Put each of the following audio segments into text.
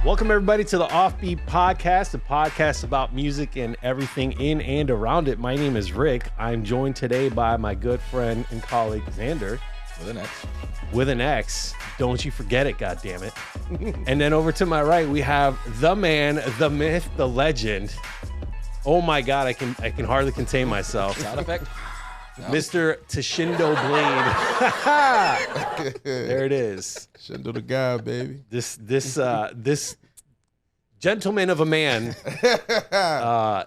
Welcome, everybody, to the Offbeat Podcast, a podcast about music and everything in and around it. My name is Rick. I'm joined today by my good friend and colleague, Xander. With an X. With an X. Don't you forget it, goddammit. And then over to my right, we have the man, the myth, the legend. Oh my God, I can hardly contain myself. Sound effect? No. Mr. Shindo Blade. There it is. Shindo the God, baby. This gentleman of a man I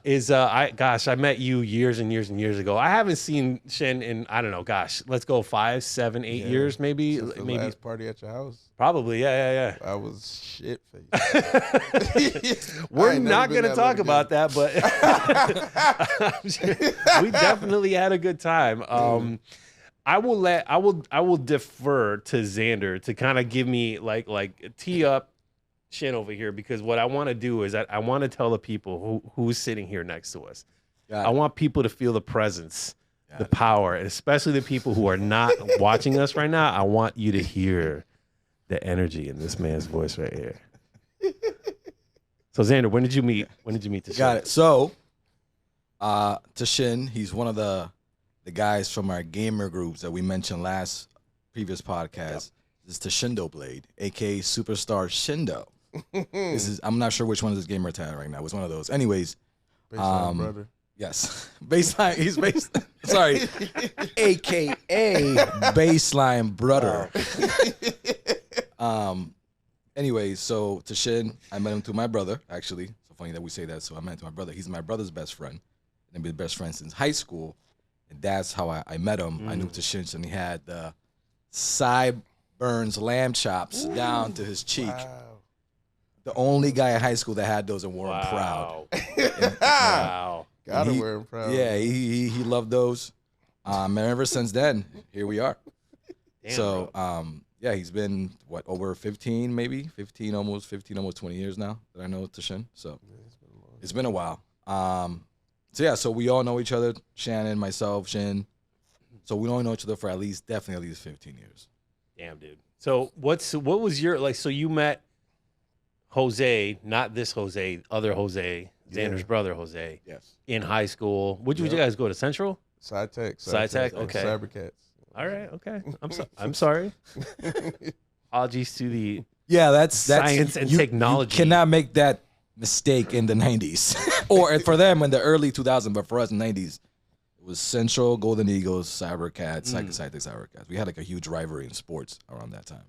met you years and years and years ago. I haven't seen Shin in, I don't know, gosh, let's go 5, 7, 8 years maybe. Since the last party at your house. Probably, yeah. I was shit for you. We're not going to talk about that, but we definitely had a good time. I will defer to Xander to kind of give me like tee up Shin over here, because what I want to do is I want to tell the people who's sitting here next to us. I want people to feel the presence, the power, and especially the people who are not watching us right now. I want you to hear the energy in this man's voice right here. So Xander, when did you meet Tashin? Got it. So Tashin, he's one of the guys from our gamer groups that we mentioned previous podcast. This is Shindo Blade, aka SuperStarShindo. I'm not sure which one is his gamer tag right now. It's one of those. Anyways, Basline Brudder. Yes. Basline, sorry. AKA Basline Brudder. Anyways, so Tashin, I met him through my brother, actually. So funny that we say that. So I met him through my brother. He's my brother's best friend. And been best friends since high school. And that's how I met him. I knew Tashin, and he had the sideburns lamb chops down to his cheek. Wow. The only guy in high school that had those and wore them proud. Wow. Gotta wear him proud. Yeah, he loved those. And ever since then, here we are. Damn, so, bro. Yeah, he's been, over 15, maybe? 15, almost 20 years now that I know Tashin. So, it's been a while. So we all know each other, Shannon, myself, Shin. So we only know each other for definitely at least 15 years. Damn, dude. So what was your, so you met Jose, not this Jose, other Jose, Xander's brother Jose. Yes. In high school. Would you guys go to Central? Sci-Tech. Sci-Tech, okay. Cybercats. All right, okay. I'm sorry. Apologies to the that's science and technology. You cannot make that mistake in the 90s. Or for them in the early 2000s, but for us in the 90s, it was Central, Golden Eagles, Cybercats, Sci-Tech, Cybercats. We had like a huge rivalry in sports around that time.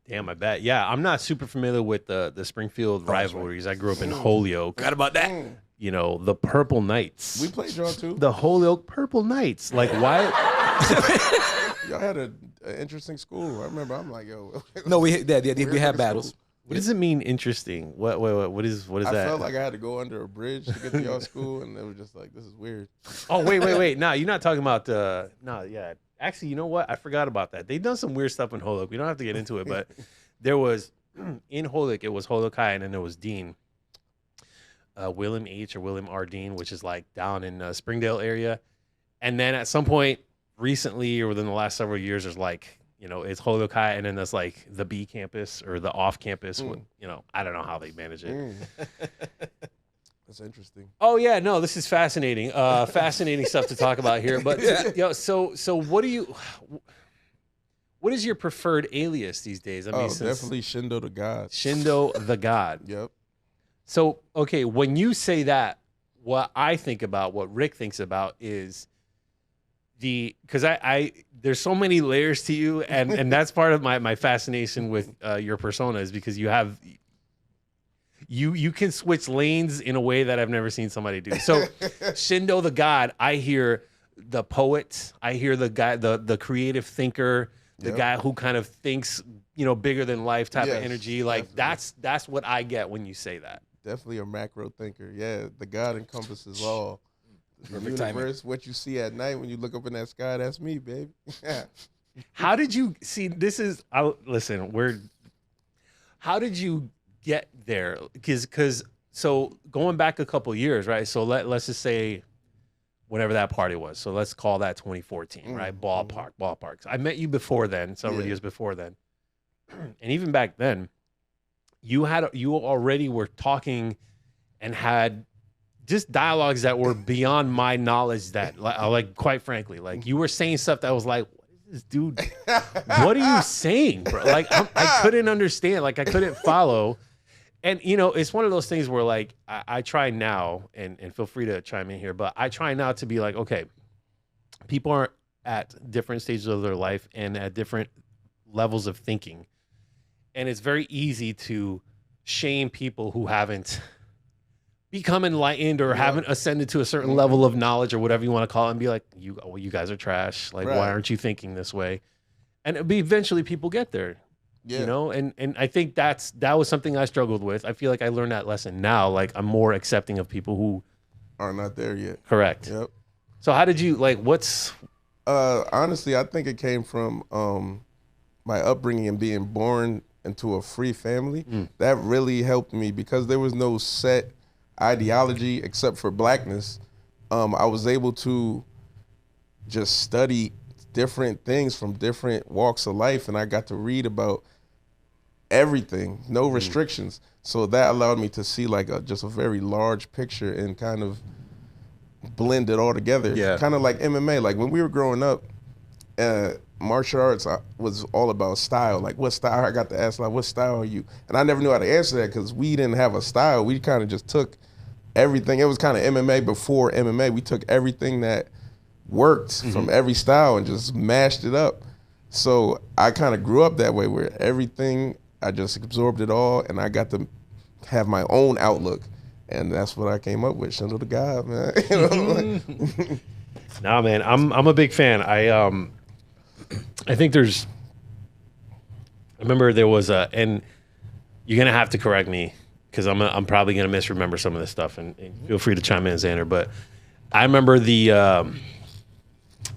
Damn, I bet. Yeah, I'm not super familiar with the Springfield rivalries. Right. I grew up in Holyoke. Forgot about that. You know, the Purple Knights. We played y'all too. The Holyoke Purple Knights. Like, why? Y'all had an interesting school. I remember. I'm like, yo. No, we had battles. What does it mean interesting? What is that? I felt like I had to go under a bridge to get to y'all school, and they were just like, this is weird. Oh, wait. No, you're not talking about yeah. Actually, you know what? I forgot about that. They've done some weird stuff in Holyoke. We don't have to get into it, but there was, in Holyoke, it was Holyoke High, and then there was Dean. William H. or William R. Dean, which is like down in Springdale area. And then at some point recently or within the last several years, there's like, it's Holyoke High, and then there's like the B campus or the off campus. I don't know how they manage it. That's interesting. Oh yeah, no, this is fascinating. Fascinating stuff to talk about here. But so what is your preferred alias these days? I mean, definitely Shindo the God. Shindo the God. Yep. So, okay, when you say that, what I think about, what Rick thinks about is because I there's so many layers to you, and that's part of my fascination with your persona is because you can switch lanes in a way that I've never seen somebody do. So Shindo the God, I hear the poet, I hear the guy, the creative thinker, the guy who kind of thinks, bigger than life type of energy. Like that's what I get when you say that. Definitely a macro thinker. Yeah, the God encompasses all. The universe, what you see at night when you look up in that sky, that's me, baby. How did you see? How did you get there? Because so going back a couple years, right? So let's just say whenever that party was. So let's call that 2014, right? Ballparks. I met you before then, several years before then. And even back then, you already were talking and had just dialogues that were beyond my knowledge, that like quite frankly, like you were saying stuff that was like, what is this dude, what are you saying, bro? Like I couldn't understand, like I couldn't follow. And it's one of those things where like I try now, and feel free to chime in here, but I try now to be like, okay, people are at different stages of their life and at different levels of thinking, and it's very easy to shame people who haven't become enlightened or haven't ascended to a certain level of knowledge or whatever you want to call it, and be like, you guys are trash. Like, why aren't you thinking this way? And eventually people get there, and I think that was something I struggled with. I feel like I learned that lesson now. Like, I'm more accepting of people who are not there yet. Correct. Yep. So how did you, like, what's... Honestly, I think it came from my upbringing and being born into a free family. That really helped me, because there was no set ideology except for blackness. I was able to just study different things from different walks of life, and I got to read about everything, no restrictions. So that allowed me to see like just a very large picture and kind of blend it all together. Yeah. Kind of like MMA. Like when we were growing up, martial arts was all about style. Like, what style? I got to ask, like, what style are you? And I never knew how to answer that, because we didn't have a style. We kind of just took everything. It was kind of MMA before MMA. We took everything that worked from every style and just mashed it up. So I kind of grew up that way, where everything, I just absorbed it all, and I got to have my own outlook. And that's what I came up with, Shindo the God, man. Nah, man, I'm a big fan. I think I remember there was and you're gonna have to correct me, because I'm probably gonna misremember some of this stuff, and feel free to chime in, Xander. But I remember the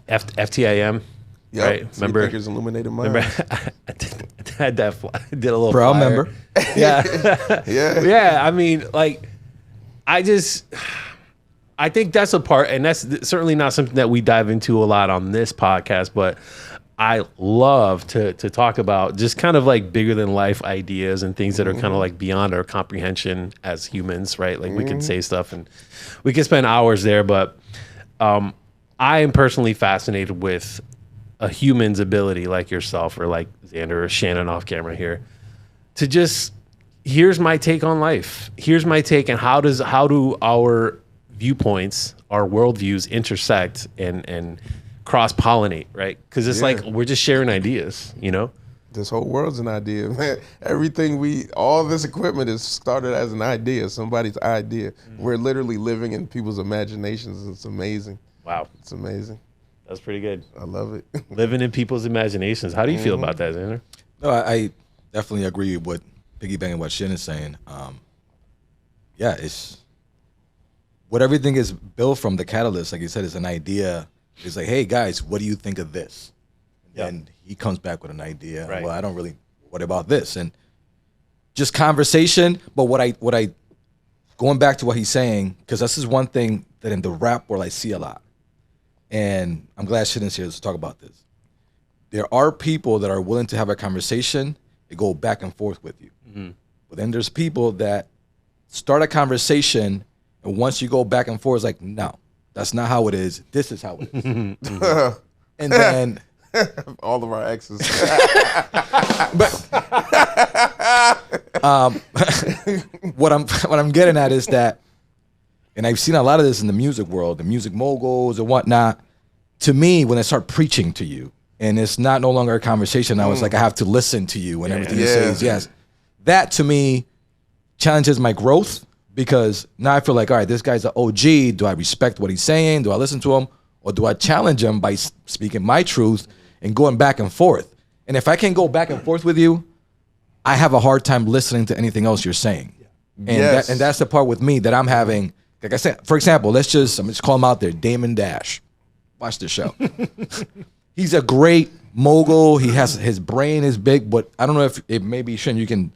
FTIM. Yep. Right? Remember? Thinkers Illuminated Mind. Remember? I had that. I did a little. Bro, flyer. remember? Yeah. Yeah. I mean, like, I think that's a part, and that's certainly not something that we dive into a lot on this podcast, but I love to talk about just kind of like bigger than life ideas and things that are kind of like beyond our comprehension as humans, right? Like we can say stuff and we can spend hours there, but I am personally fascinated with a human's ability, like yourself or like Xander or Shannon off camera here, to just, here's my take on life. Here's my take, and how do our viewpoints, our worldviews intersect and cross-pollinate, right? Because it's like we're just sharing ideas, This whole world's an idea, man. Everything all this equipment is started as an idea, somebody's idea. We're literally living in people's imaginations. It's amazing. Wow. It's amazing. That's pretty good. I love it. Living in people's imaginations. How do you feel about that, Xander? No, I definitely agree with piggybacking what Shin is saying. It's what everything is built from. The catalyst, like you said, is an idea. It's like, hey guys, what do you think of this? And he comes back with an idea. Right. Well, what about this? And just conversation. But what I going back to what he's saying, because this is one thing that in the rap world I see a lot. And I'm glad Shin's here to talk about this. There are people that are willing to have a conversation and go back and forth with you. But then there's people that start a conversation, and once you go back and forth, it's like, no, that's not how it is. This is how it is. And then all of our exes. What I'm getting at is that, and I've seen a lot of this in the music world, the music moguls and whatnot. To me, when they start preaching to you, and it's no longer a conversation, now it's like I have to listen to you, and everything you say is yes. That to me challenges my growth, because now I feel like, all right, this guy's an OG. Do I respect what he's saying? Do I listen to him? Or do I challenge him by speaking my truth and going back and forth? And if I can't go back and forth with you, I have a hard time listening to anything else you're saying. And that's the part with me that I'm having. Like I said, for example, I'm just call him out there, Damon Dash. Watch the show. He's a great mogul. His brain is big, but I don't know if it maybe Shin, you can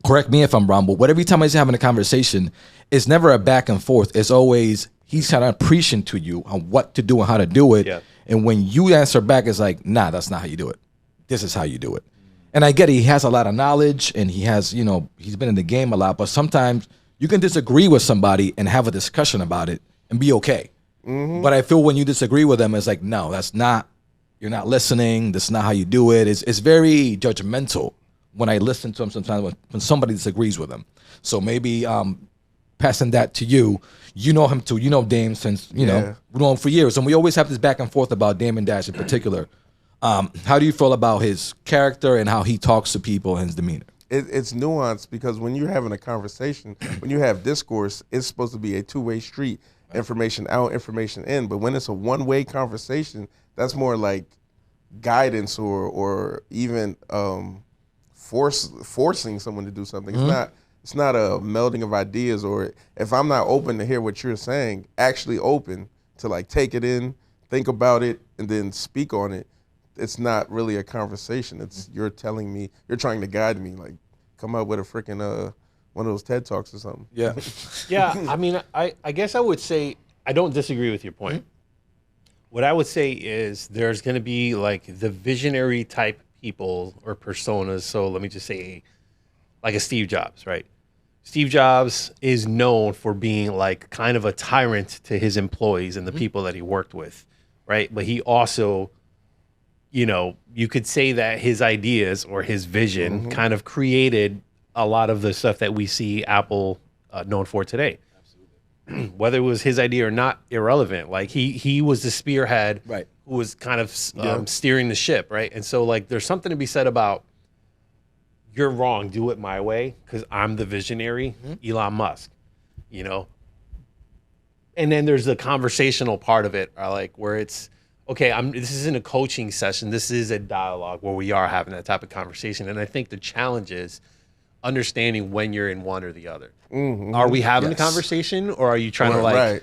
correct me if I'm wrong, but every time I see having a conversation, it's never a back and forth. It's always he's kind of preaching to you on what to do and how to do it. Yeah. And when you answer back, it's like, nah, that's not how you do it. This is how you do it. And I get it, he has a lot of knowledge and he has, you know, he's been in the game a lot, but sometimes you can disagree with somebody and have a discussion about it and be okay. But I feel when you disagree with them, it's like, no, that's not, you're not listening. That's not how you do it. It's very judgmental when I listen to him sometimes when somebody disagrees with him. So maybe passing that to you. You know him too. You know Dame since, you know, we know him for years. And we always have this back and forth about Dame and Dash in particular. How do you feel about his character and how he talks to people and his demeanor? It's nuanced because when you're having a conversation, when you have discourse, it's supposed to be a two-way street, information out, information in. But when it's a one-way conversation, that's more like guidance or even forcing someone to do something. It's not a melding of ideas, or if I'm not open to hear what you're saying, actually open to like take it in, think about it, and then speak on it. It's not really a conversation. It's you're telling me, you're trying to guide me, like come up with a freaking one of those TED Talks or something. Yeah. Yeah, I mean, I guess I would say I don't disagree with your point. What I would say is there's going to be like the visionary type people or personas. So let me just say like a Steve Jobs, right? Steve Jobs is known for being like kind of a tyrant to his employees and the people that he worked with, right? But he also, you know, you could say that his ideas or his vision kind of created a lot of the stuff that we see Apple known for today. Absolutely. Whether it was his idea or not, irrelevant. Like he was the spearhead, right, who was kind of steering the ship, right? And so like there's something to be said about you're wrong, do it my way because I'm the visionary, Elon Musk, you know? And then there's the conversational part of it, like where it's, okay, this isn't a coaching session. This is a dialogue where we are having that type of conversation. And I think the challenge is understanding when you're in one or the other. Are we having a conversation, or are you trying to like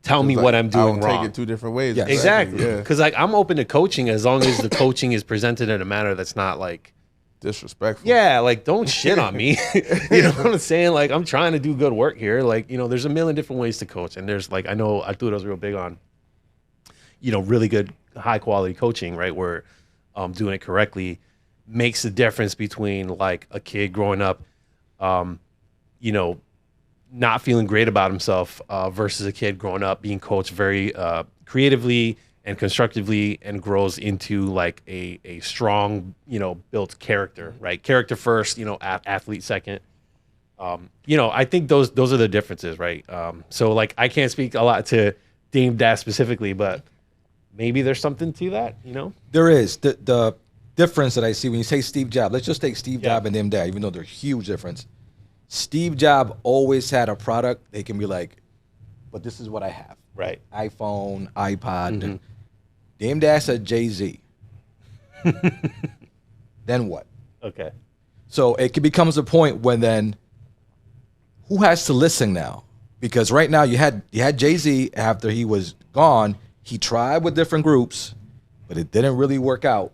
tell me what I'm doing wrong? Take it two different ways. Yes. Exactly. Because like I'm open to coaching as long as the coaching is presented in a manner that's not like disrespectful. Yeah, like don't shit on me. You know what I'm saying? Like I'm trying to do good work here. Like, you know, there's a million different ways to coach. And there's like, I know Arturo's real big on, you know, really good, high quality coaching, right? Where doing it correctly makes the difference between like a kid growing up, you know, not feeling great about himself versus a kid growing up being coached very creatively and constructively and grows into like a strong, you know, built character, right? Character first, you know, athlete second. You know, I think those are the differences, right? So like I can't speak a lot to Dame Dash specifically, but maybe there's something to that, you know? There is. The difference that I see when you say Steve Jobs, let's just take Steve Jobs and Dame Dash, even though they're a huge difference. Steve Jobs always had a product they can be like, but this is what I have. Right. iPhone, iPod. Dame Dash said Jay-Z. Then what? Okay. So it becomes a point when then who has to listen now? Because right now you had Jay-Z after he was gone. He tried with different groups, but it didn't really work out.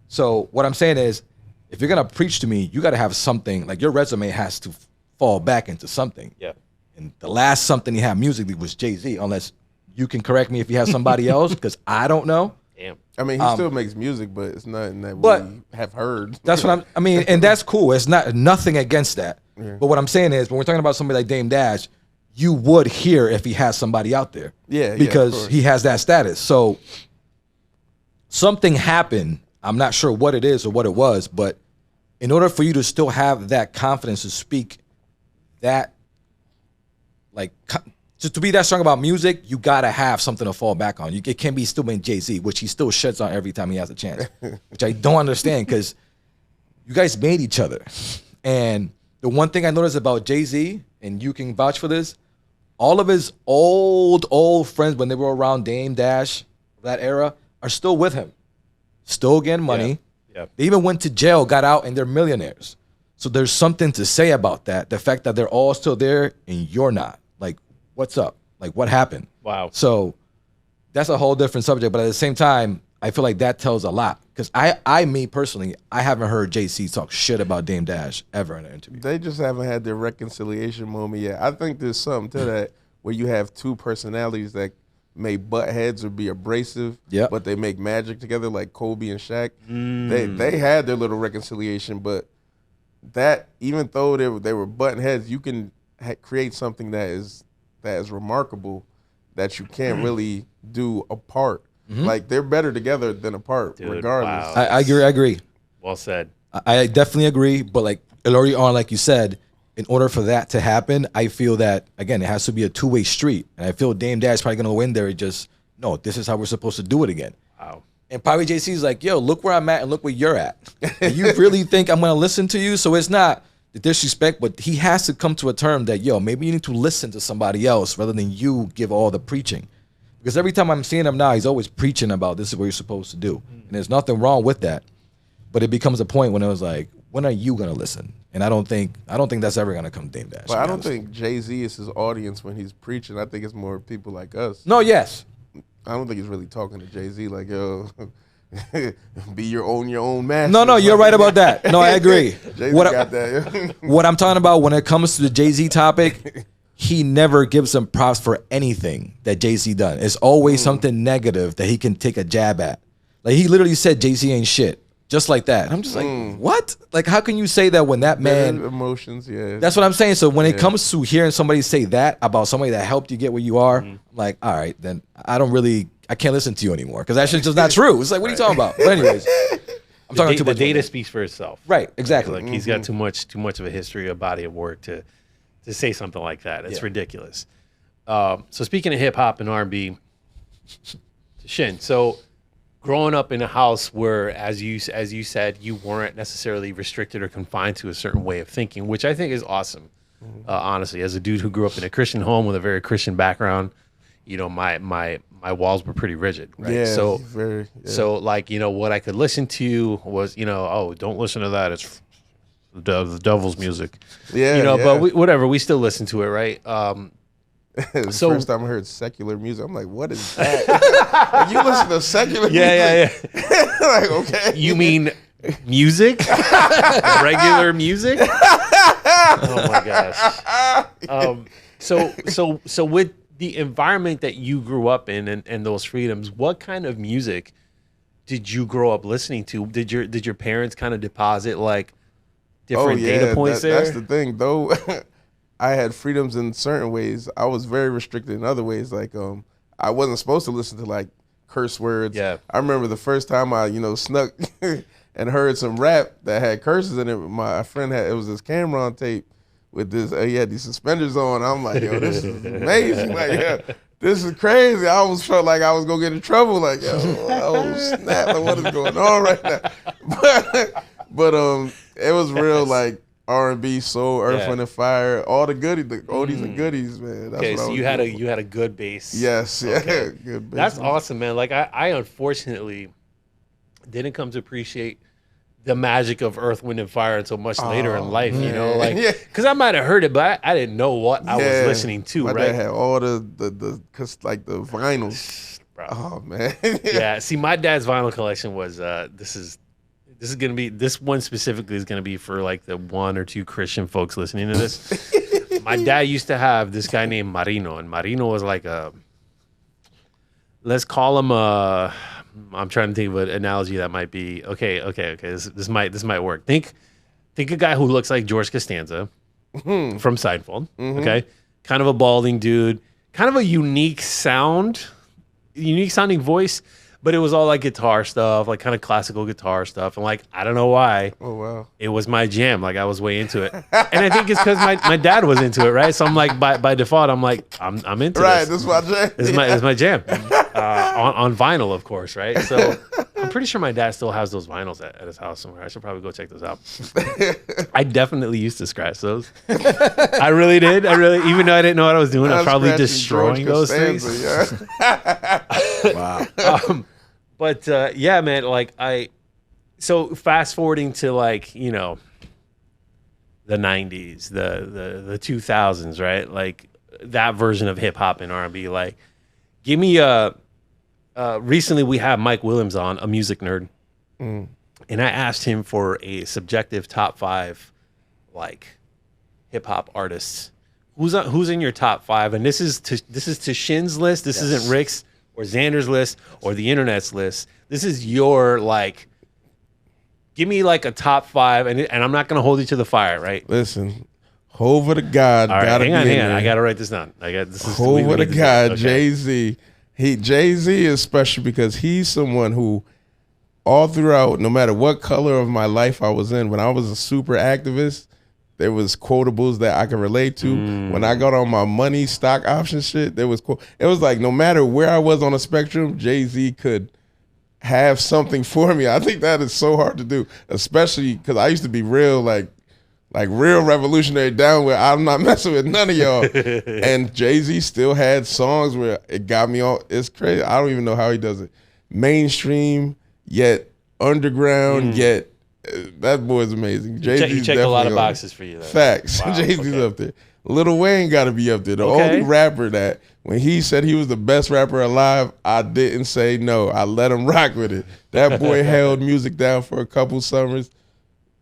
So what I'm saying is, if you're going to preach to me, you got to have something, like your resume has to fall back into something. Yeah. And the last something he had musically was Jay-Z, unless you can correct me if you have somebody else, because I don't know. Damn. I mean, he still makes music, but it's nothing that we have heard. That's what I mean, and that's cool. It's nothing against that. Yeah. But what I'm saying is, when we're talking about somebody like Dame Dash, you would hear if he has somebody out there. Yeah. Because he has that status. So something happened. I'm not sure what it is or what it was, but in order for you to still have that confidence to speak that, like, just to be that strong about music, you got to have something to fall back on. It can be still being Jay-Z, which he still shits on every time he has a chance, which I don't understand because you guys made each other. And the one thing I noticed about Jay-Z, and you can vouch for this, all of his old friends when they were around Dame Dash, that era, are still with him. Still getting money. Yeah. They even went to jail, got out, and they're millionaires. So there's something to say about that. The fact that they're all still there and you're not. Like, what's up? Like, what happened? Wow. So that's a whole different subject. But at the same time, I feel like that tells a lot. Because me personally, I haven't heard Jay-Z talk shit about Dame Dash ever in an interview. They just haven't had their reconciliation moment yet. I think there's something to that where you have two personalities that may butt heads or be abrasive, but they make magic together, like Kobe and Shaq. They had their little reconciliation, but that, even though they were button heads, you can create something that is remarkable that you can't really do apart. Like, they're better together than apart. Dude, regardless. Wow. I agree. Well said. I definitely agree, but like early on, like you said, in order for that to happen, I feel that, again, it has to be a two-way street. And I feel Dame Dad's probably going to go in there and just, no, this is how we're supposed to do it again. Wow. And probably JC's like, yo, look where I'm at and look where you're at. And you really think I'm going to listen to you? So it's not the disrespect, but he has to come to a term that, yo, maybe you need to listen to somebody else rather than you give all the preaching. Because every time I'm seeing him now, he's always preaching about this is what you're supposed to do. And there's nothing wrong with that. But it becomes a point when it was like, when are you going to listen? And I don't think that's ever going to come to Dame Dash. But I don't think Jay-Z is his audience when he's preaching. I think it's more people like us. No, yes. I don't think he's really talking to Jay-Z like, yo, be your own master. No, you're right about that. No, I agree. Jay-Z got that. What I'm talking about when it comes to the Jay-Z topic, he never gives him props for anything that Jay-Z done. It's always something negative that he can take a jab at. Like, he literally said Jay-Z ain't shit. Just like that. And I'm just like, what? Like, how can you say that when that man... Emotions, yeah. That's what I'm saying. So when it comes to hearing somebody say that about somebody that helped you get where you are, I'm like, all right, then I can't listen to you anymore because that shit's just not true. It's like, what are you talking about? But anyways, I'm talking too much. The data speaks for itself. Right, exactly. Like, he's got too much of a history, a body of work to say something like that. It's ridiculous. So speaking of hip-hop and R&B, Shin, so... growing up in a house where, as you said, you weren't necessarily restricted or confined to a certain way of thinking, which I think is awesome. Honestly, as a dude who grew up in a Christian home with a very Christian background, you know, my walls were pretty rigid, right? Yeah, so like, you know, what I could listen to was, you know, oh, don't listen to that. It's the devil's music. Yeah, you know, but whatever. We still listen to it, right? The first time I heard secular music, I'm like, what is that? You listen to secular music? Yeah. Like, okay. You mean music? Regular music? Oh my gosh. So with the environment that you grew up in and those freedoms, what kind of music did you grow up listening to? Did your parents kind of deposit like different data points there? That's the thing, though. I had freedoms in certain ways. I was very restricted in other ways. Like, I wasn't supposed to listen to like curse words. Yeah. I remember the first time I, snuck and heard some rap that had curses in it. My friend it was this camera on tape with this. He had these suspenders on. I'm like, yo, this is amazing. Like, yeah, this is crazy. I almost felt like I was gonna get in trouble. Like, yo, oh snap! Like, what is going on right now? But it was real like. R&B, soul, Earth, Wind and Fire, all the goodies, the oldies and goodies, man. That's okay, so you had a good base. Yes, okay. Good base. That's awesome, man. Like I unfortunately didn't come to appreciate the magic of Earth, Wind and Fire until much later in life. Man. You know, like because I might have heard it, but I didn't know what I was listening to. My right? dad had all the vinyls. Bro. Oh man. Yeah. See, my dad's vinyl collection was This is gonna be this one specifically is gonna be for like the one or two Christian folks listening to this. My dad used to have this guy named Marino, and Marino was like let's call him I'm trying to think of an analogy that might be okay. This might work. Think a guy who looks like George Costanza from Seinfeld. Okay, kind of a balding dude, kind of a unique sounding voice. But it was all like guitar stuff, like kind of classical guitar stuff. And like, I don't know why. Oh, wow. It was my jam. Like I was way into it. And I think it's because my dad was into it, right? So I'm like, by default, I'm like, I'm into this. Right, this is my jam. It's my jam. On vinyl, of course, right? So I'm pretty sure my dad still has those vinyls at his house somewhere. I should probably go check those out. I definitely used to scratch those. I really did. Even though I didn't know what I was doing, I was probably destroying those things. Yeah. Wow. But yeah, man, like so fast forwarding to like, the 90s, the 2000s, right? Like that version of hip hop and R&B, like give me recently we had Mike Williams on, a music nerd. And I asked him for a subjective top 5 like hip hop artists. Who's in your top 5? And this is to Shin's list. This isn't Rick's. or Xander's list or the internet's list. This is your like. Give me like a top 5, and I'm not gonna hold you to the fire, right? Listen, Hova the God. All right, gotta hang on. there. I gotta write this down. This is Hova the God. Okay. Jay-Z. Jay-Z is special because he's someone who, all throughout, no matter what color of my life I was in, when I was a super activist, there was quotables that I could relate to. When I got on my money stock option shit, there was it was like no matter where I was on the spectrum, Jay-Z could have something for me. I think that is so hard to do, especially because I used to be real like real revolutionary down where I'm not messing with none of y'all. And Jay-Z still had songs where it got me all. It's crazy. I don't even know how he does it. Mainstream yet underground yet. That boy's amazing. Jay-Z he checked a lot of boxes for you. Though. Facts. Wow, Jay-Z's up there. Lil Wayne got to be up there. The only rapper that when he said he was the best rapper alive, I didn't say no. I let him rock with it. That boy held music down for a couple summers.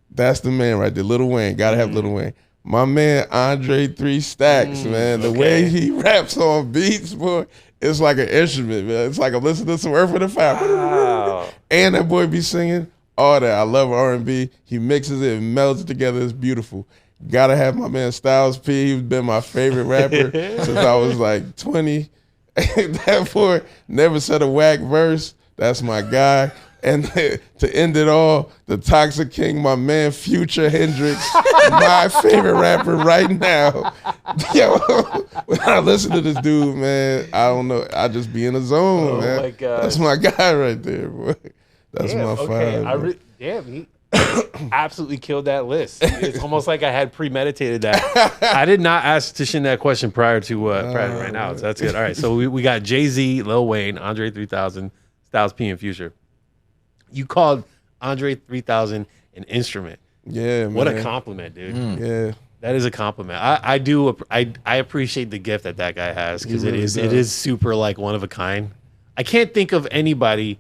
That's the man right there. Lil Wayne. Got to have Lil Wayne. My man Andre 3 Stacks, man. The way he raps on beats, boy, it's like an instrument, man. It's like I'm listening to some Earth, Wind & Fire. Wow. And that boy be singing all that. I love R&B. He mixes it and melds it together. It's beautiful. Gotta have my man Styles P. He's been my favorite rapper since I was like 20. That boy never said a whack verse. That's my guy. And to end it all, the Toxic King, my man Future Hendrix, my favorite rapper right now. Yo, when I listen to this dude, man, I don't know. I just be in the zone, man. My God. That's my guy right there, boy. That's my five. He absolutely killed that list. It's almost like I had premeditated that. I did not ask Tishin that question prior to right now. So that's good. All right, so we got Jay-Z, Lil Wayne, Andre 3000, Styles P, and Future. You called Andre 3000 an instrument. Yeah, man. What a compliment, dude. Yeah. That is a compliment. I appreciate the gift that guy has because it is super like one of a kind. I can't think of anybody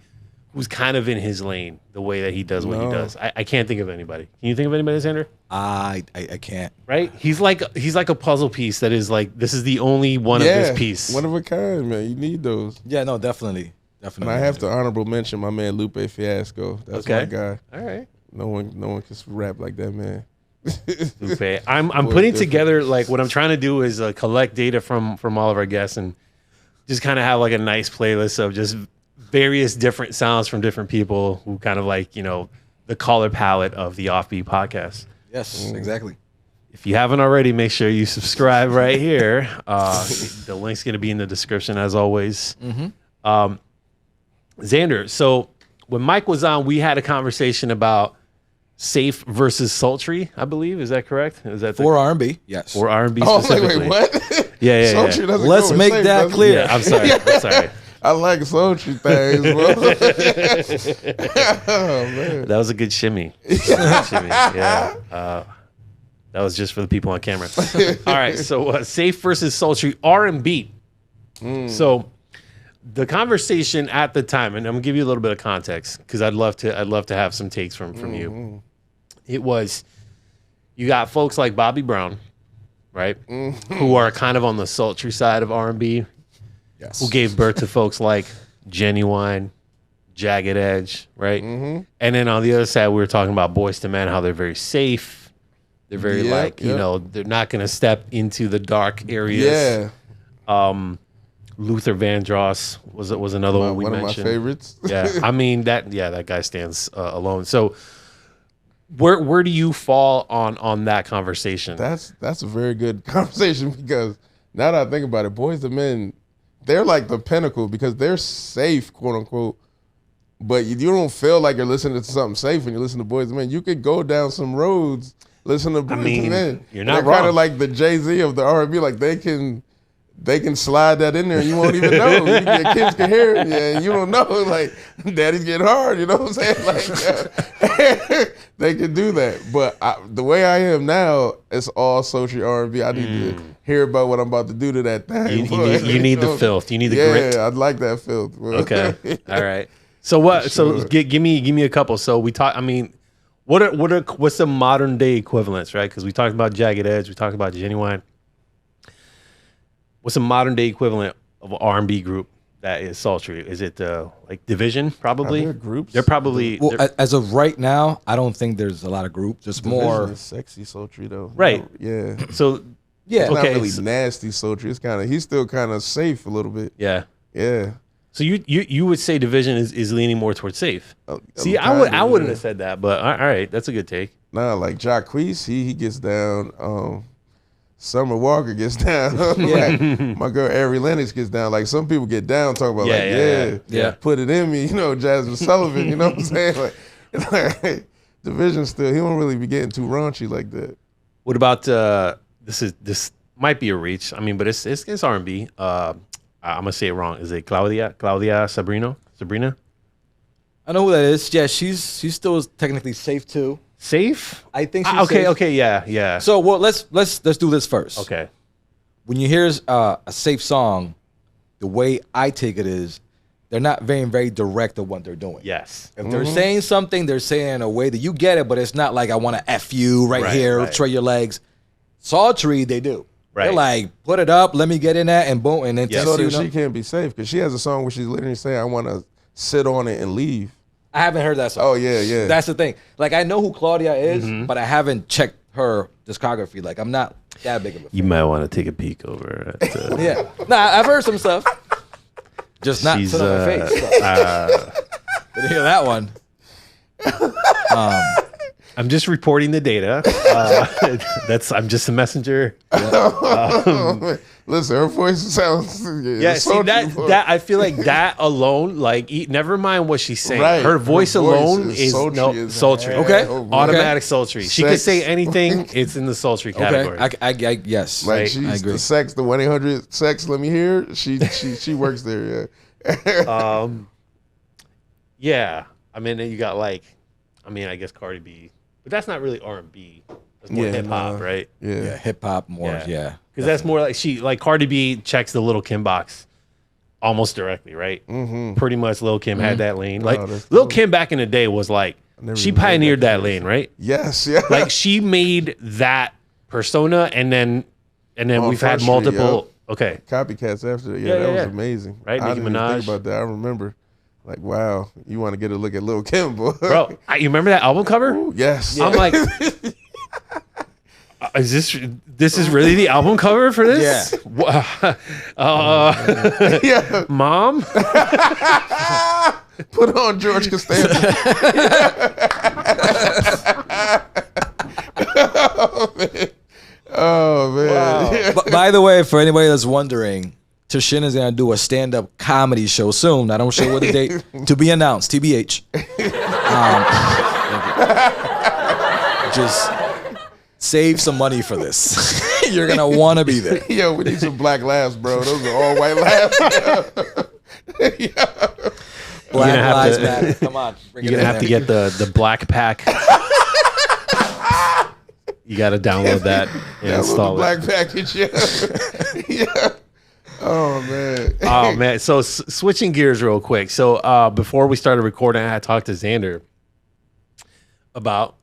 who's kind of in his lane the way that he does what he does. I can't think of anybody. Can you think of anybody, Xander? I can't. Right? He's like a puzzle piece that is like this is the only one of this piece. One of a kind, man. You need those. Yeah, no, definitely. And I have to honorable mention my man Lupe Fiasco. That's my guy. All right. No one can rap like that, man. Lupe. I'm putting together like what I'm trying to do is collect data from all of our guests and just kind of have like a nice playlist of just various different sounds from different people who kind of like, you know, the color palette of the Offbeat Podcast. Yes, exactly. If you haven't already, make sure you subscribe right here. The link's going to be in the description as always. Xander, so when Mike was on, we had a conversation about safe versus sultry, I believe. Is that correct? Is that for R&B? Yes. For R&B specifically. Oh, wait, what? Yeah. Sultry doesn't Let's make safe, that clear. Yeah, I'm sorry. I like sultry things, bro. Oh, man. That was a good shimmy. Yeah. That was just for the people on camera. All right, so safe versus sultry, R&B. So the conversation at the time, and I'm gonna give you a little bit of context because I'd love to have some takes from you. It was you got folks like Bobby Brown, right, who are kind of on the sultry side of R&B, who gave birth to folks like Genuine, Jagged Edge, right, and then on the other side we were talking about Boyz II Men, how they're very safe, they're very you know, they're not gonna step into the dark areas. Luther Vandross was another one we mentioned. One of my favorites. Yeah, I mean that guy stands alone. So where do you fall on that conversation? That's a very good conversation because now that I think about it, Boyz II Men, they're like the pinnacle because they're safe, quote unquote. But you don't feel like you're listening to something safe when you listen to Boyz II Men. You could go down some roads, listen to Boyz II Men. You're not wrong. Kind of like the Jay-Z of the R&B, like they can slide that in there and you won't even know. Your kids can hear it, and you don't know. Like, daddy's getting hard, you know what I'm saying? Like, they can do that. But the way I am now, it's all sultry R&B. I need to hear about what I'm about to do to that thing. You need the filth. You need the grit. Yeah, I'd like that filth. Okay. All right. So what? Sure. So give me a couple. So we talk. I mean, what's the modern day equivalents, right? Because we talked about Jagged Edge. We talked about Genuine. What's a modern day equivalent of an R&B group that is sultry? Is it like Division? Probably. Are there groups? They're probably Well, as of right now, I don't think there's a lot of groups. There's Division more. is sexy sultry though. Right. Yeah. so. Yeah. It's Okay, not really so- nasty sultry. It's kind of he's still kind of safe a little bit. Yeah. Yeah. So you would say Division is leaning more towards safe. See, I Kinda, wouldn't yeah. have said that, but all right, that's a good take. Nah, like Jacquees, he gets down. Summer Walker gets down. Yeah. Like, my girl Ari Lennox gets down. Like some people get down, talk about Yeah. put it in me. You know, Jasmine Sullivan. You know what I'm saying? Like Division still, he don't really be getting too raunchy like that. What about this might be a reach. I mean, but it's R&B. I'm gonna say it wrong. Is it Claudia Sabrina? I know who that is. Yeah, she's still technically safe too. Safe? I think she's Okay, safe. okay, yeah. So well, let's do this first. Okay. When you hear a safe song, the way I take it is they're not very direct of what they're doing. Yes. If they're saying something, they're saying in a way that you get it, but it's not like I want to F you right here, right. tray your legs. Sultry, they do. Right. They're like, put it up, let me get in that, and boom, and then Yeah. text So you. that she can't be safe because she has a song where she's literally saying, "I want to sit on it and leave." I haven't heard that song. Oh yeah. That's the thing. Like I know who Claudia is, but I haven't checked her discography. Like I'm not that big of a fan. You might want to take a peek over at Yeah. Nah, I've heard some stuff. Just not she's put on her face. Didn't hear that one. I'm just reporting the data. I'm just a messenger. Listen, her voice sounds Yeah, see sultry, that boy. I feel like that alone, like never mind what she's saying. Right. Her voice alone is is sultry as sultry. hell. Okay. Oh, Automatic sultry. She could Sex. say anything. It's in the sultry category. Okay. I yes. Like Right. she's I agree. the sex, the 1-800 sex. Let me hear. She works there. Yeah. Yeah. I mean, then you got I guess Cardi B, but that's not really R&B. That's more Yeah, hip hop, nah. right? Yeah, hip hop more. Yeah. Because that's more like Cardi B checks the Lil' Kim box almost directly, right? Mm-hmm. Pretty much Lil' Kim had that lane. Like that's Lil' dope. Kim back in the day was like, never she even heard pioneered that that lane, right? Yes. Yeah. Like she made that persona, and then we've had Front Street, multiple. Okay, copycats after that. Yeah, Yeah, that yeah. was amazing. Right, I Nicki didn't even Minaj. think about that. I remember. Like, wow, you want to get a look at Lil' Kim, boy? bro, you remember that album cover? Yes. I'm like, is this is really the album cover for this? Yeah. yeah. Mom. Put on George Costanza. Oh man. Wow. Yeah. By the way, for anybody that's wondering, Tashin is gonna do a stand-up comedy show soon. I don't show what the date to be announced. TBH. Just save some money for this. You're gonna want to be there. Yo, we need some black laughs, bro. Those are all white laughs. Yeah. Black have Lives to- Matter. Come on, bring You're it gonna in have to there. get the black pack. You got to download that and Yeah, install the it. black package. Yeah. Yeah. Oh man. Oh man! So switching gears real quick. So before we started recording, I had talked to Xander about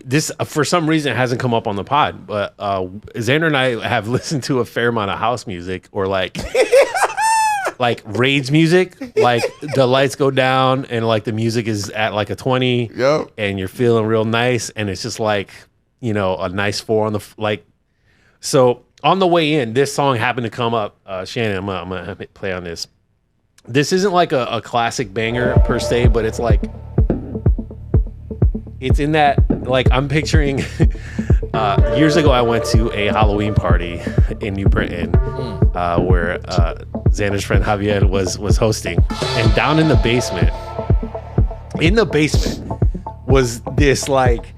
this. For some reason, it hasn't come up on the pod, but Xander and I have listened to a fair amount of house music or like rage music. Like the lights go down and like the music is at like a 20, Yep. and you're feeling real nice, and it's just like a nice 4 on the like. So on the way in, this song happened to come up. Shannon, I'm gonna play on this. This isn't like a classic banger per se, but it's like it's in that like I'm picturing. Years ago, I went to a Halloween party in New Britain where Xander's friend Javier was hosting, and down in the basement was this like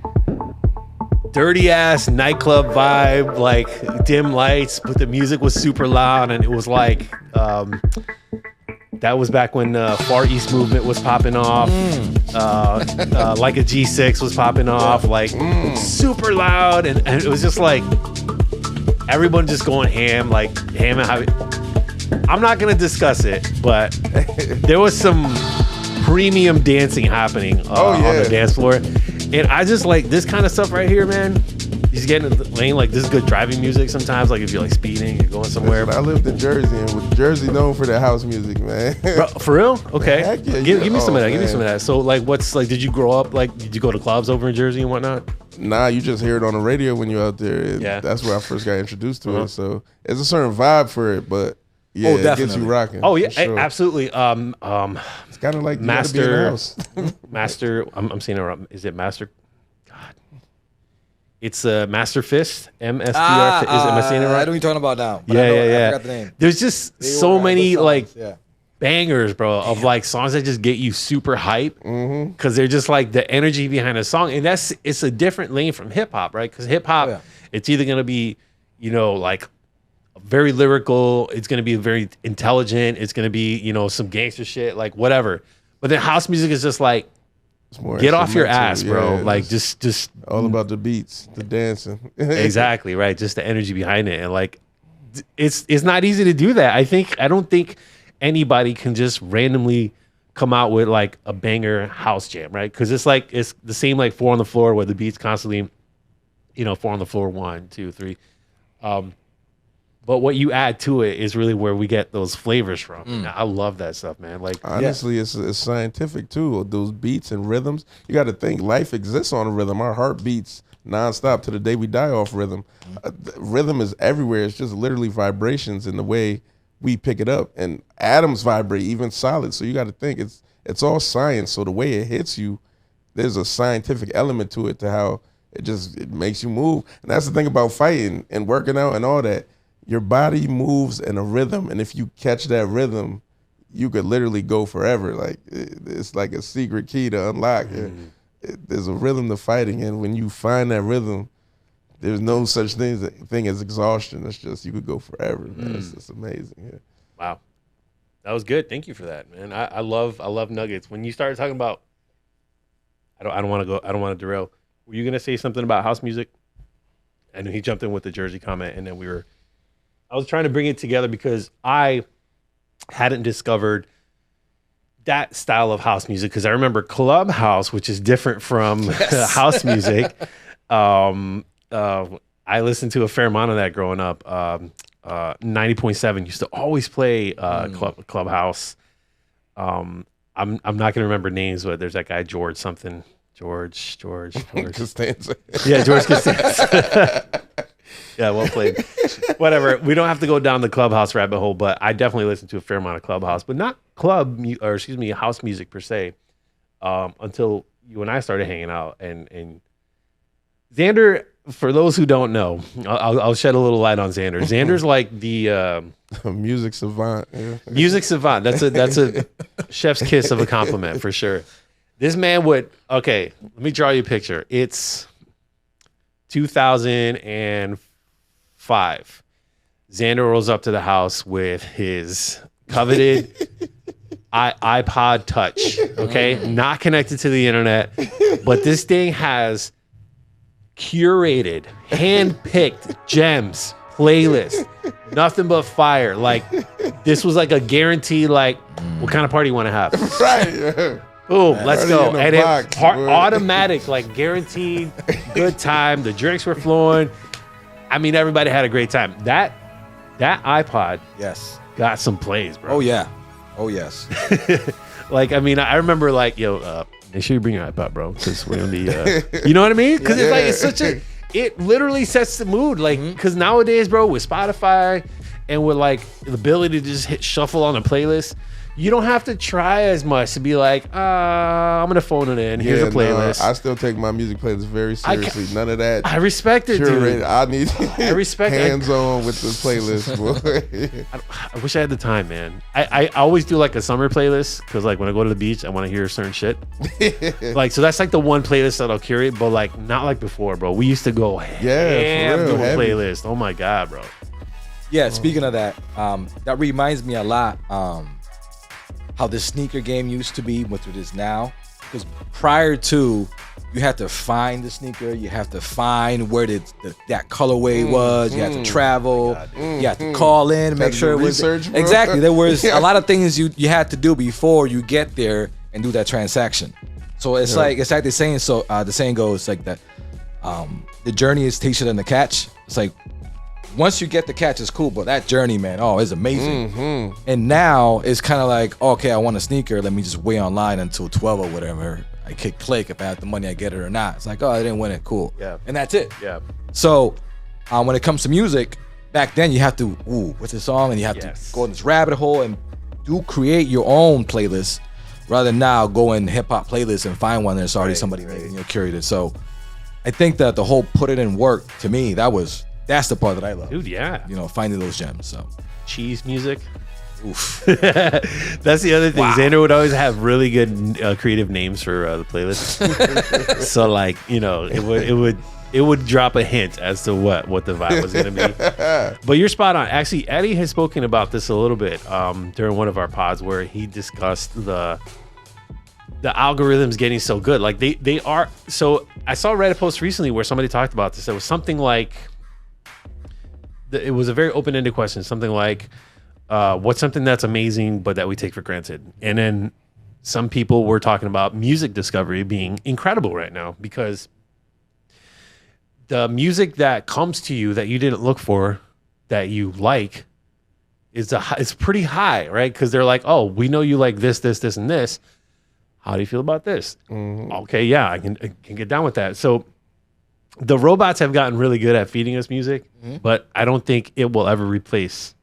dirty ass nightclub vibe, like dim lights, but the music was super loud, and it was like that was back when Far East Movement was popping off, like a G6 was popping off, like super loud, and it was just like everyone just going ham, like ham and Javier. I'm not gonna discuss it, but there was some premium dancing happening on the dance floor. And I just like this kind of stuff right here, man. just get in the lane. Like, this is good driving music sometimes. Like, if you're like speeding, you're going somewhere. I lived in Jersey, and with Jersey known for their house music, man. Bro, for real? Okay. Man, heck yeah, give me some of that. man. Give me some of that. So, like, what's like? Did you grow up like? Did you go to clubs over in Jersey and whatnot? Nah, you just hear it on the radio when you're out there. And Yeah. That's where I first got introduced to it. So it's a certain vibe for it, but yeah, it gets definitely. you rocking. Oh yeah, for sure. absolutely. It's kind of like you gotta be in the Master, house. Master. I'm saying it wrong. Is it Master? God, it's Master Fist. MSDR. Is am I saying it I right? know what you're talking about now. But Yeah, I yeah. forgot the name. There's just They so were many good songs, like yeah. bangers, bro, of like songs that just get you super hype because they're just like the energy behind a song, and it's a different lane from hip hop, right? Because hip hop, it's either gonna be, you know, like very lyrical, it's gonna be very intelligent, it's gonna be, you know, some gangster shit, like whatever. But then house music is just like, It's more get off your ass, instrumental, bro. yeah, Like just all about the beats, the dancing. exactly right, just the energy behind it, and like it's not easy to do that. I don't think anybody can just randomly come out with like a banger house jam, right? Because it's the same like 4 on the floor where the beats constantly, you know, 4 on the floor, 1, 2, 3. But what you add to it is really where we get those flavors from. And I love that stuff, man. Like Honestly, it's scientific too. Those beats and rhythms. You got to think life exists on a rhythm. Our heart beats nonstop to the day we die off rhythm. Rhythm is everywhere. It's just literally vibrations in the way we pick it up. And atoms vibrate, even solid. So you got to think it's all science. So the way it hits you, there's a scientific element to it, to how it makes you move. And that's the thing about fighting and working out and all that. Your body moves in a rhythm, and if you catch that rhythm, you could literally go forever. Like it's like a secret key to unlock. There's a rhythm to fighting, and when you find that rhythm, there's no such thing as exhaustion. It's just you could go forever. Man. It's just amazing. Yeah. wow, that was good. Thank you for that, man. I love nuggets. When you started talking about, I don't want to derail. Were you gonna say something about house music? And he jumped in with the Jersey comment, and then I was trying to bring it together because I hadn't discovered that style of house music, because I remember clubhouse, which is different from house music. I listened to a fair amount of that growing up. 90.7 used to always play clubhouse. I'm not gonna remember names, but there's that guy George something. George. Costanza. Yeah, George Costanza. Yeah, well played. Whatever. We don't have to go down the clubhouse rabbit hole, but I definitely listen to a fair amount of clubhouse, but not house music per se, until you and I started hanging out. And Xander, for those who don't know, I'll shed a little light on Xander. Xander's like the music savant. Yeah. music savant. That's a chef's kiss of a compliment for sure. This man would, okay, let me draw you a picture. It's 2005. Xander rolls up to the house with his coveted iPod Touch, okay? Not connected to the internet, but this thing has curated, hand-picked gems, playlist, nothing but fire. Like, this was like a guarantee, like, what kind of party you want to have? Right. Boom, let's go. And box, automatic, like guaranteed good time. The drinks were flowing. I mean, everybody had a great time. That iPod got some plays, bro. Oh, yeah. Oh, yes. Like, I mean, I remember like, make sure you bring your iPod, bro, because we're going to be, you know what I mean? Because it literally sets the mood. Like, because nowadays, bro, with Spotify and with like the ability to just hit shuffle on a playlist, you don't have to try as much to be like, I'm going to phone it in. Here's a playlist. I still take my music playlist very seriously. None of that. I respect it, dude. I need hands-on with the playlist, boy. I wish I had the time, man. I always do like a summer playlist, because like when I go to the beach, I want to hear certain shit. Like, so that's like the one playlist that I'll curate, but like not like before, bro. We used to go ham to a playlist. Oh my God, bro. Yeah, speaking of that, that reminds me a lot how the sneaker game used to be, what it is now. Because prior to, you had to find the sneaker, you have to find where that colorway was, you had to travel, you had to call in to make sure it was exactly. There was a lot of things you had to do before you get there and do that transaction. So it's like the saying. So the saying goes like that: The journey is tastier than the catch. It's like once you get the catch, it's cool, but that journey, man, it's amazing. Mm-hmm. And now it's kind of like, okay, I want a sneaker. Let me just wait online until 12 or whatever. I click if I have the money, I get it or not. It's like, I didn't win it, cool. Yeah. And that's it. Yeah. So when it comes to music, back then you have to, what's the song? And you have to go in this rabbit hole and create your own playlist rather than now go in hip hop playlists and find one that's already somebody making curated. So I think that the whole put it in work, to me, that's the part that I love. Dude, yeah. Finding those gems. So cheese music. Oof. That's the other thing. Wow. Xander would always have really good creative names for the playlist. So like, it would drop a hint as to what the vibe was going to be. But you're spot on. Actually, Eddie has spoken about this a little bit during one of our pods where he discussed the algorithms getting so good. Like they are. So I saw a Reddit post recently where somebody talked about this. It was something like, it was a very open-ended question. Something like, what's something that's amazing but that we take for granted? And then some people were talking about music discovery being incredible right now because the music that comes to you that you didn't look for, that you like, it's pretty high, right? Because they're like, oh, we know you like this, this, this, and this. How do you feel about this? Mm-hmm. Okay, yeah, I can get down with that. So the robots have gotten really good at feeding us music, but I don't think it will ever replace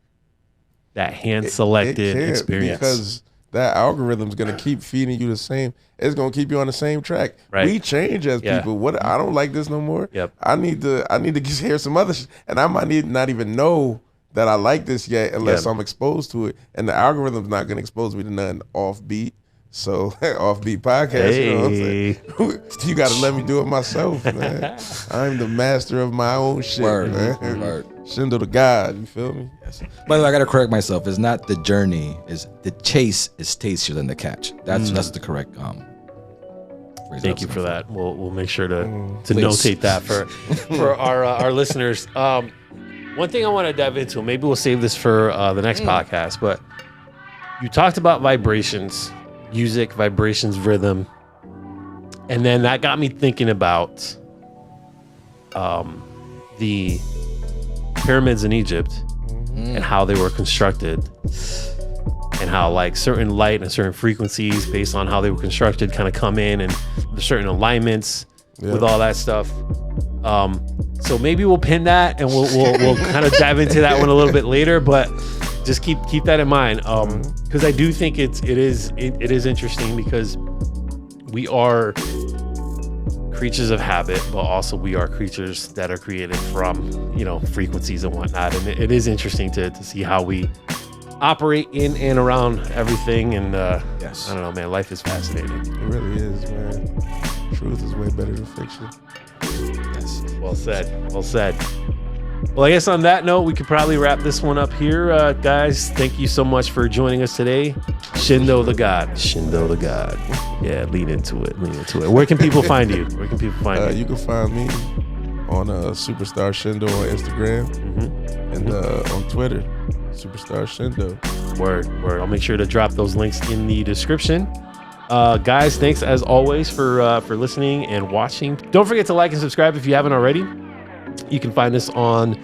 that hand-selected experience. Because that algorithm's going to keep feeding you the same. It's going to keep you on the same track. Right. We change as people. What I don't like this no more. Yep. I need to just hear some other shit. And I might not even know that I like this yet unless I'm exposed to it. And the algorithm's not going to expose me to nothing offbeat. So Offbeat Podcast, you know what I'm saying? You got to let me do it myself, man. I'm the master of my own shit, man. Shindo the God, you feel me? Yes. By the way, I got to correct myself. It's not the journey. It's the chase is tastier than the catch. That's the correct phrase. Thank you for that. We'll make sure to notate that for our listeners. One thing I want to dive into, maybe we'll save this for the next podcast, but you talked about vibrations. Music, vibrations, rhythm. And then that got me thinking about the pyramids in Egypt and how they were constructed and how like certain light and certain frequencies based on how they were constructed kind of come in and there's certain alignments with all that stuff. So maybe we'll pin that and we'll kind of dive into that one a little bit later, but just keep that in mind, because I do think it is interesting because we are creatures of habit, but also we are creatures that are created from frequencies and whatnot, and it is interesting to see how we operate in and around everything. And I don't know, man, life is fascinating. It really is, man. Truth is way better than fiction. Yes, well said. Well, I guess on that note, we could probably wrap this one up here. Guys, thank you so much for joining us today. Shindo the God. Shindo the God. Yeah, lean into it. Where can people find you? You can find me on SuperStarShindo on Instagram and on Twitter, SuperStarShindo. Word. I'll make sure to drop those links in the description. Guys, thanks as always for listening and watching. Don't forget to like and subscribe if you haven't already. You can find us on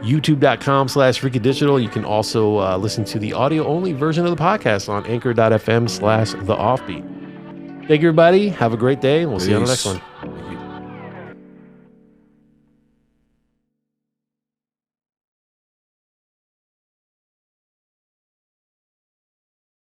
youtube.com/freakydigital. You can also listen to the audio-only version of the podcast on anchor.fm/theoffbeat. Thank you, everybody. Have a great day, and we'll see you on the next one.